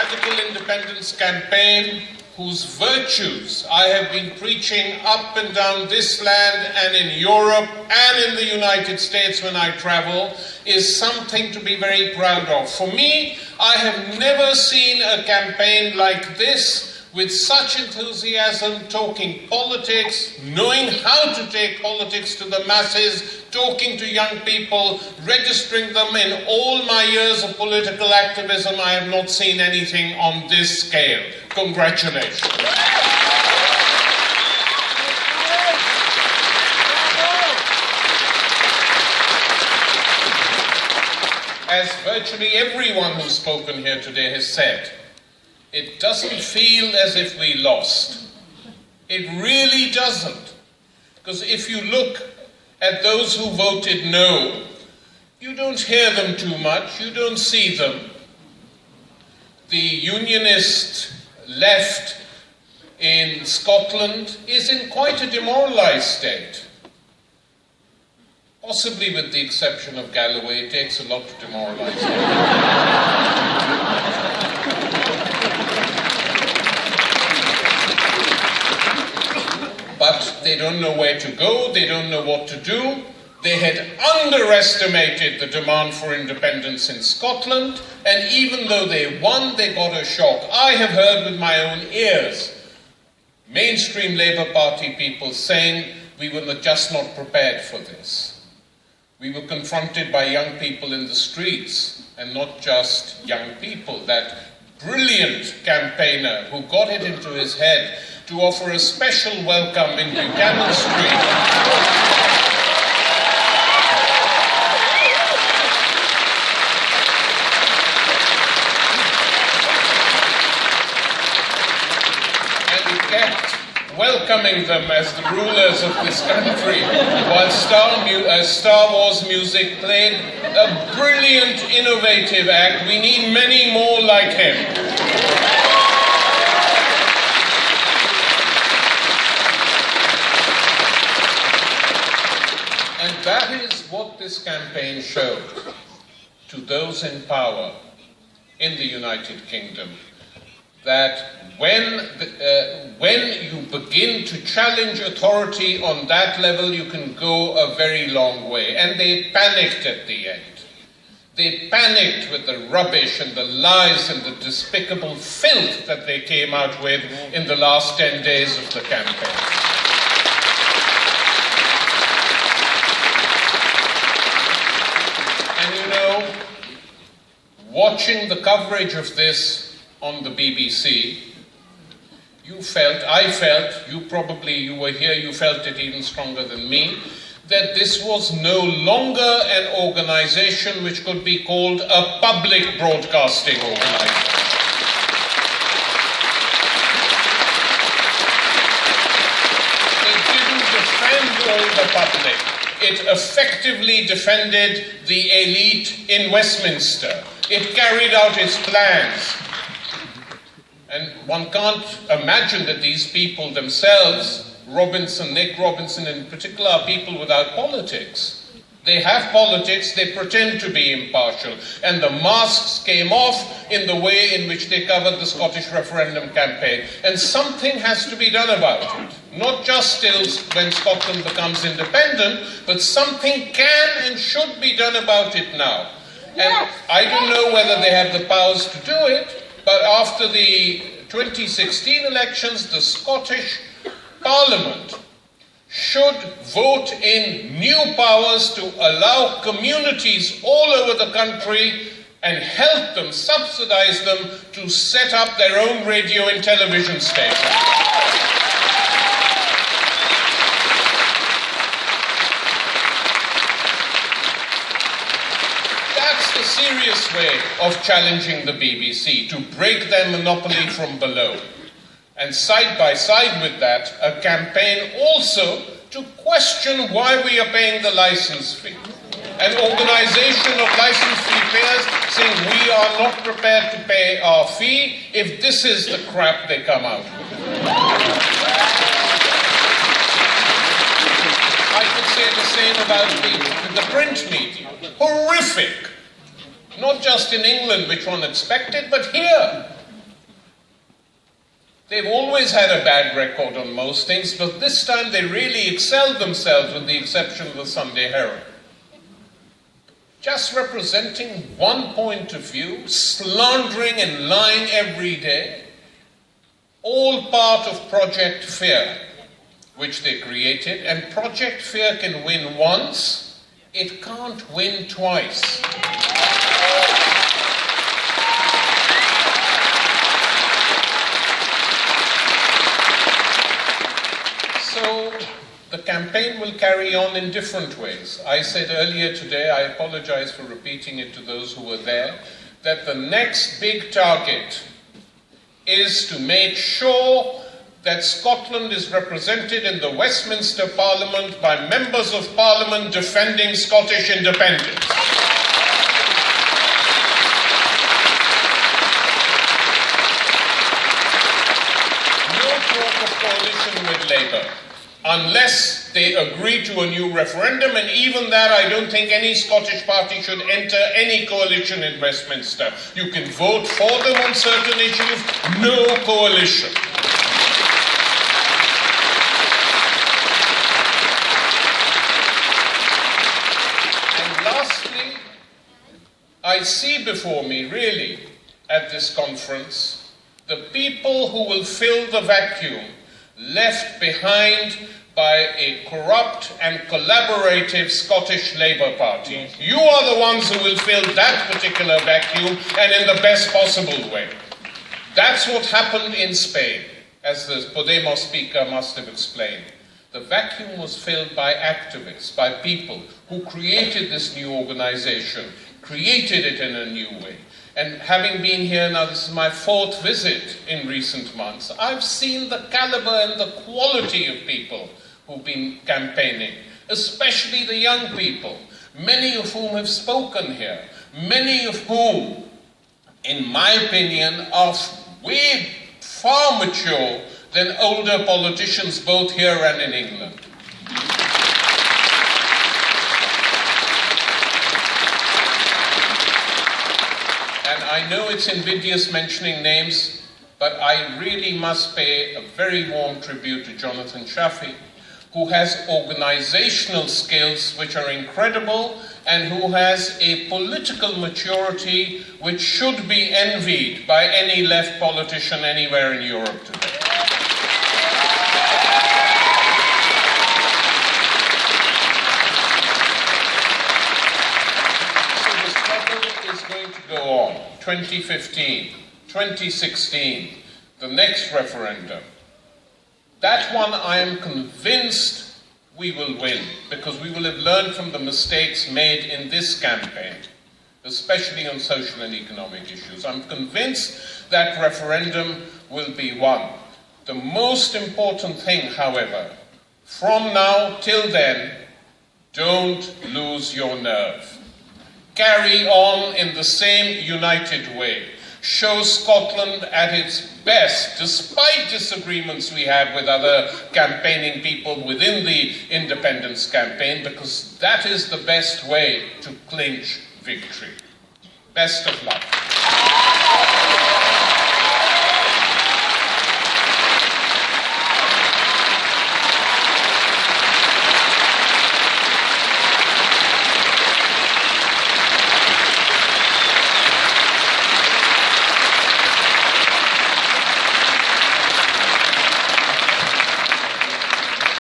radical independence campaign whose virtues I have been preaching up and down this land and in Europe and in the United States when I travel, is something to be very proud of. For me, I have never seen a campaign like this, with such enthusiasm, talking politics, knowing how to take politics to the masses, talking to young people, registering them. In all my years of political activism, I have not seen anything on this scale. Congratulations. As virtually everyone who's spoken here today has said, it doesn't feel as if we lost. It really doesn't. Because if you look at those who voted no, you don't hear them too much, you don't see them. The unionist left in Scotland is in quite a demoralised state. Possibly with the exception of Galloway, it takes a lot to demoralise them. But they don't know where to go, they don't know what to do. They had underestimated the demand for independence in Scotland, and even though they won, they got a shock. I have heard with my own ears mainstream Labour Party people saying we were just not prepared for this. We were confronted by young people in the streets, and not just young people, that brilliant campaigner who got it into his head to offer a special welcome in Buchanan Street. Welcoming them as the rulers of this country, while Star Wars music played. A brilliant, innovative act. We need many more like him. And that is what this campaign showed to those in power in the United Kingdom, that when you begin to challenge authority on that level, you can go a very long way. And they panicked at the end. They panicked with the rubbish and the lies and the despicable filth that they came out with in the last 10 days of the campaign. And you know, watching the coverage of this on the BBC, I felt, you were here, you felt it even stronger than me, that this was no longer an organization which could be called a public broadcasting organization. It didn't defend all the public. It effectively defended the elite in Westminster. It carried out its plans. And one can't imagine that these people themselves, Nick Robinson in particular, are people without politics. They have politics, they pretend to be impartial. And the masks came off in the way in which they covered the Scottish referendum campaign. And something has to be done about it. Not just till when Scotland becomes independent, but something can and should be done about it now. And I don't know whether they have the powers to do it, but after the 2016 elections, the Scottish Parliament should vote in new powers to allow communities all over the country and help them, subsidize them to set up their own radio and television stations. Serious way of challenging the BBC, to break their monopoly from below. And side by side with that, a campaign also to question why we are paying the license fee. An organization of license fee payers saying we are not prepared to pay our fee if this is the crap they come out with. I could say the same about the print media. Horrific. Not just in England, which one expected, but here. They've always had a bad record on most things, but this time they really excelled themselves with the exception of the Sunday Herald. Just representing one point of view, slandering and lying every day, all part of Project Fear, which they created, and Project Fear can win once, it can't win twice. So the campaign will carry on in different ways. I said earlier today, I apologize for repeating it to those who were there, that the next big target is to make sure that Scotland is represented in the Westminster Parliament by members of Parliament defending Scottish independence. No talk of coalition with Labour, unless they agree to a new referendum, and even that I don't think any Scottish party should enter any coalition in Westminster. You can vote for them on certain issues, no coalition. And lastly, I see before me, really, at this conference, the people who will fill the vacuum left behind by a corrupt and collaborative Scottish Labour Party. You are the ones who will fill that particular vacuum, and in the best possible way. That's what happened in Spain, as the Podemos speaker must have explained. The vacuum was filled by activists, by people who created this new organization, created it in a new way. And having been here now, this is my 4th visit in recent months, I've seen the caliber and the quality of people who've been campaigning, especially the young people, many of whom have spoken here, many of whom, in my opinion, are way far mature than older politicians both here and in England. And I know it's invidious mentioning names, but I really must pay a very warm tribute to Jonathan Shafi, who has organizational skills which are incredible and who has a political maturity which should be envied by any left politician anywhere in Europe today. Go on. 2015, 2016, the next referendum. That one I am convinced we will win, because we will have learned from the mistakes made in this campaign, especially on social and economic issues. I'm convinced that referendum will be won. The most important thing, however, from now till then, don't lose your nerve. Carry on in the same united way. Show Scotland at its best, despite disagreements we have with other campaigning people within the independence campaign, because that is the best way to clinch victory. Best of luck.